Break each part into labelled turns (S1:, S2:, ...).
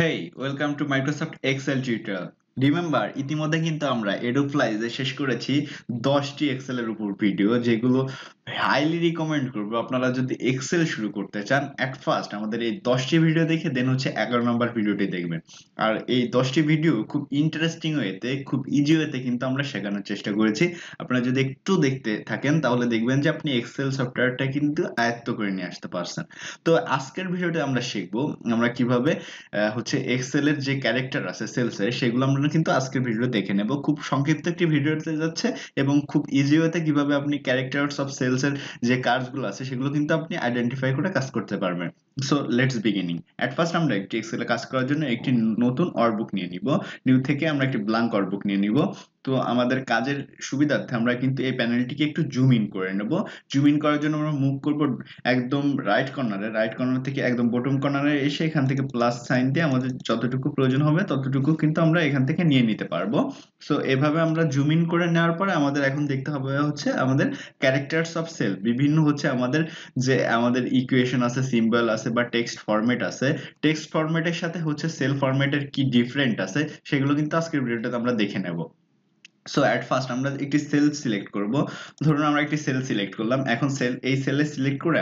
S1: Hey welcome to Microsoft Excel tutorial. Remember ইতিমধ্যে কিন্তু আমরা এডুফ্লাইজে শেষ করেছি 10টি এক্সেলের উপর ভিডিও, যেগুলো হাইলি রিকমেন্ড করবো আপনারা যদি এক্সেল শুরু করতে চান। অ্যাট ফার্স্ট আমাদের এই 10টি ভিডিও দেখে দেন হচ্ছে 11 নম্বর ভিডিওটি দেখবেন। আর এই 10টি ভিডিও খুব ইন্টারেস্টিং ওয়েতে, খুব ইজি ওয়েতে কিন্তু আমরা শেখানোর চেষ্টা করেছি। আপনারা যদি একটু দেখতে থাকেন তাহলে দেখবেন যে আপনি এক্সেল সফটওয়্যারটা কিন্তু আয়ত্ত করে নিয়ে আসতে পারছেন। তো আজকের ভিডিওতে আমরা শিখবো আমরা কিভাবে হচ্ছে এক্সেল এর যে ক্যারেক্টার আছে সেলস এর, সেগুলো আমরা কিন্তু আজকের ভিডিও দেখে নেব। খুব সংক্ষিপ্ত একটি ভিডিওতে যাচ্ছে এবং খুব ইজি ওয়েতে কিভাবে আপনি ক্যারেক্টারস অফ সেলস এর যে কাজগুলো আছে সেগুলো কিন্তু আপনি আইডেন্টিফাই করে কাজ করতে পারবেন। So let's beginning. At first আমরা একটি এক্সেলে কাজ করার জন্য একটি নতুন ওয়ার্কবুক নিয়ে নিব। নিউ থেকে আমরা একটি ব্ল্যাঙ্ক ওয়ার্কবুক নিয়ে নিব। তো আমাদের কাজের সুবিধার্থে আমরা কিন্তু এই প্যানেলটিকে একটু জুম ইন করে নেব। জুম ইন করার জন্য আমরা মুভ করব একদম রাইট কর্নার থেকে একদম বটম কর্নারে এসে এখান থেকে প্লাস সাইন দিয়ে আমাদের যতটুকু প্রয়োজন হবে ততটুকু কিন্তু আমরা এখান থেকে নিয়ে নিতে পারবো। সো এভাবে আমরা জুম ইন করে নেওয়ার পরে আমাদের এখন দেখতে হবে হচ্ছে আমাদের ক্যারেক্টারস অফ সেল, বিভিন্ন হচ্ছে আমাদের যে আমাদের ইকুয়েশন আছে, সিম্বল আছে বা টেক্সট ফরম্যাট আছে। টেক্সট ফরম্যাটের সাথে হচ্ছে সেল ফরম্যাটের কি ডিফারেন্ট আছে সেগুলো কিন্তু আজকের ভিডিওটাতে আমরা দেখে নেব। সো এট ফার্স্ট আমরা একটি সেল সিলেক্ট করব। ধরুন আমরা একটি সেল সিলেক্ট করলাম। এখন এই সেলে সিলেক্ট করে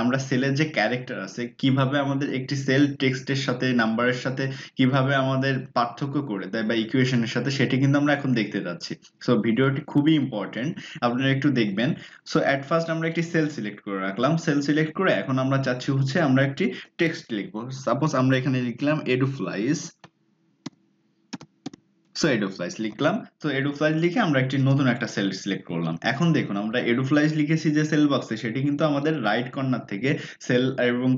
S1: আমরা সেলের যে ক্যারেক্টার আছে, কিভাবে আমাদের একটি সেল টেক্সটের সাথে নাম্বারের সাথে কিভাবে আমাদের পার্থক্য করে দেয় বা ইকুয়েশনের সাথে, সেটি কিন্তু আমরা এখন দেখতে যাচ্ছি। সো ভিডিওটি খুবই ইম্পর্টেন্ট, আপনারা একটু দেখবেন। সো এট ফার্স্ট আমরা একটি সেল সিলেক্ট করে রাখলাম। সেল সিলেক্ট করে এখন আমরা চাচ্ছি হচ্ছে আমরা একটি টেক্সট লিখবো। সাপোজ আমরা এখানে লিখলাম এডুফ্লাইজ। সো এডুফ্লাইজ লিখলাম। তো এডুফ্লাইজ লিখে আমরা নতুন একটা সেল সিলেক্ট করলাম। এখন দেখুন আমরা এডুফ্লাইজ লিখেছি যে সেল বক্সে, সেটি কিন্তু আমাদের রাইট কর্নার থেকে সেল এবং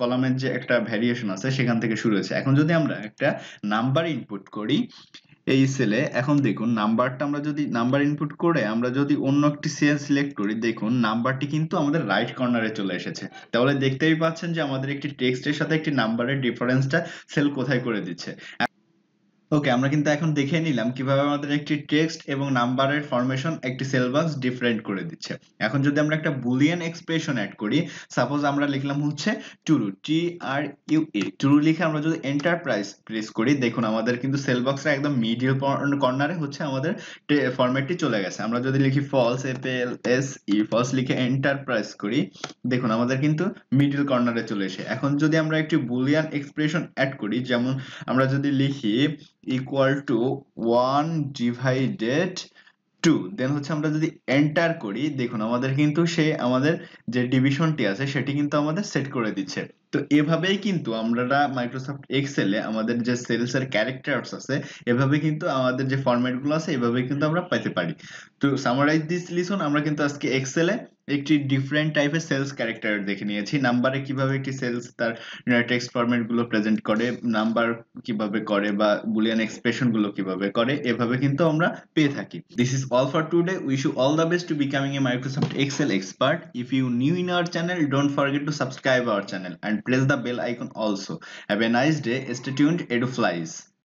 S1: কলামের যে একটা ভ্যারিয়েশন আছে সেখান থেকে শুরু হয়েছে। এখন যদি আমরা একটা নাম্বার ইনপুট করি এই সেলে, এখন দেখুন নাম্বারটা আমরা যদি নাম্বার ইনপুট করে আমরা যদি অন্য একটি সেল সিলেক্ট করি, দেখুন নাম্বারটি কিন্তু আমাদের রাইট কর্নারে চলে এসেছে। তাহলে দেখতেই পাচ্ছেন যে আমাদের একটি টেক্সটের সাথে একটি নাম্বারের ডিফারেন্সটা সেল কোথায় করে দিচ্ছে। ওকে, আমরা কিন্তু এখন দেখে নিলাম কিভাবে আমাদের একটি টেক্সট এবং নাম্বারের ফরমেশন একটি সেল বক্স ডিফারেন্ট করে দিচ্ছে। এখন যদি আমরা একটা বুলিয়ান এক্সপ্রেশন অ্যাড করি, সাপোজ আমরা লিখলাম হচ্ছে ট্রু, ট্রু লিখে আমরা যদি এন্টার প্রেস করি, দেখুন আমাদের কিন্তু সেল বক্সের একদম মিডল কর্নারে হচ্ছে আমাদের ফরম্যাটটি চলে গেছে। আমরা যদি লিখি ফলস, ফলস লিখে এন্টার প্রেস করি, দেখুন আমাদের কিন্তু মিডল কর্নারে চলে এসে। এখন যদি আমরা একটি বুলিয়ান এক্সপ্রেশন অ্যাড করি, যেমন আমরা যদি লিখি ইকুয়াল টু 1 ডিভাইডেড 2, দেন হচ্ছে আমরা যদি এন্টার করি, দেখুন আমাদের কিন্তু আমাদের যে ডিভিশনটি আছে সেটি কিন্তু আমাদের সেট করে দিচ্ছে। তো এভাবেই কিন্তু আমরা মাইক্রোসফট এক্সেলে আমাদের যে সেলস এর ক্যারেক্টারস আছে, এভাবে কিন্তু আমাদের যে ফরম্যাট গুলো আছে এভাবে কিন্তু আমরা পেতে পারি। তো সামারাইজ দিস লিসন, আমরা কিন্তু আজকে এক্সেলে একটি ডিফারেন্ট টাইপের সেলস ক্যারেক্টার দেখে নিয়েছি। নাম্বারে কিভাবে একটি সেলস তার টেক্সট ফরম্যাট গুলো প্রেজেন্ট করে, নাম্বার কিভাবে করে বা বুলিয়ান এক্সপ্রেশন গুলো কিভাবে করে, এভাবে কিন্তু আমরা পেয়ে থাকি। This is all for today. Wish you all the best to becoming a Microsoft Excel expert. If you new in our channel, don't forget to subscribe our channel and press the bell icon also. Have a nice day. Stay tuned. Eduflyz.